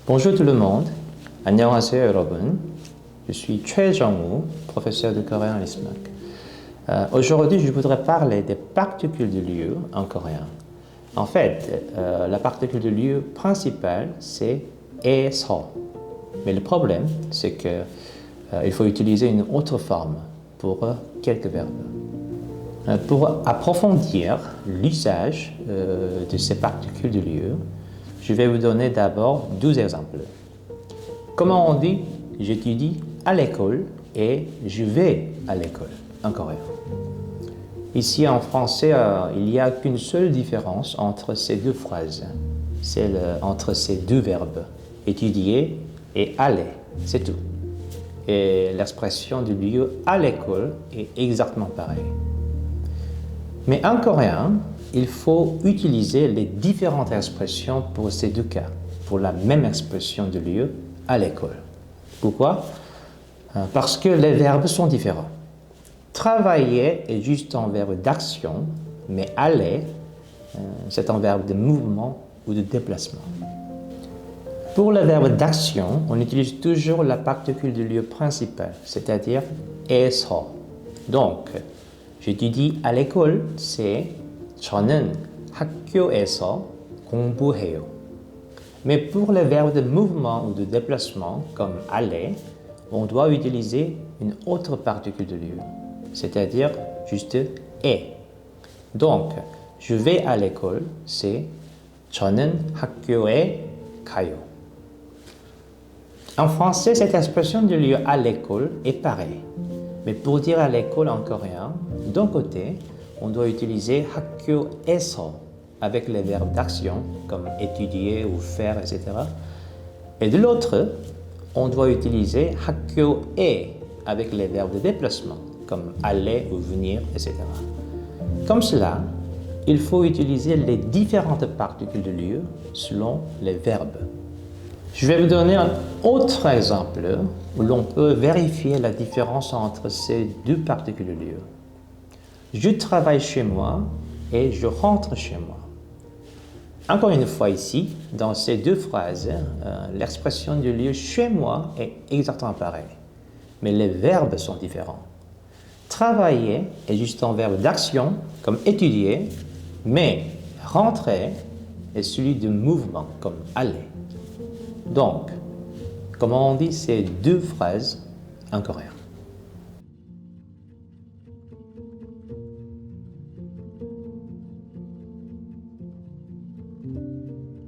Bonjour tout le monde. 안녕하세요 여러분. Je suis Choi Jong-woo, professeur de coréen à l'ISMAC. Aujourd'hui, je voudrais parler des particules de lieu en coréen. En fait, la particule de lieu principale, c'est 에서. Mais le problème, c'est que il faut utiliser une autre forme pour quelques verbes. Pour approfondir l'usage de ces particules de lieu, je vais vous donner d'abord 12 exemples. Comment on dit « j'étudie à l'école » et « je vais à l'école » en coréen? Ici en français, il n'y a qu'une seule différence entre ces deux phrases. C'est entre ces deux verbes, étudier et aller, c'est tout. Et l'expression du lieu à l'école est exactement pareille. Mais en coréen, il faut utiliser les différentes expressions pour ces deux cas, pour la même expression de lieu à l'école. Pourquoi? Parce que les verbes sont différents. Travailler est juste un verbe d'action, mais aller, c'est un verbe de mouvement ou de déplacement. Pour le verbe d'action, on utilise toujours la particule de lieu principale, c'est-à-dire 에서. Donc, j'étudie à l'école, c'est 저는 학교에서 공부해요. Mais pour le verbe de mouvement ou de déplacement, comme aller, on doit utiliser une autre particule de lieu, c'est-à-dire juste 에. Donc, je vais à l'école, c'est 저는 학교에 가요. En français, cette expression de lieu à l'école est pareille. Mais pour dire à l'école en coréen, d'un côté, on doit utiliser 학교에서 avec les verbes d'action comme étudier ou faire, etc. Et de l'autre, on doit utiliser 학교에 avec les verbes de déplacement comme aller ou venir, etc. Comme cela, il faut utiliser les différentes particules de lieu selon les verbes. Je vais vous donner un autre exemple où l'on peut vérifier la différence entre ces deux particules de lieu. Je travaille chez moi et je rentre chez moi. Encore une fois ici, dans ces deux phrases, l'expression du lieu chez moi est exactement pareille, mais les verbes sont différents. Travailler est juste un verbe d'action, comme étudier, mais rentrer est celui de mouvement, comme aller. Donc, comment on dit ces deux phrases en coréen?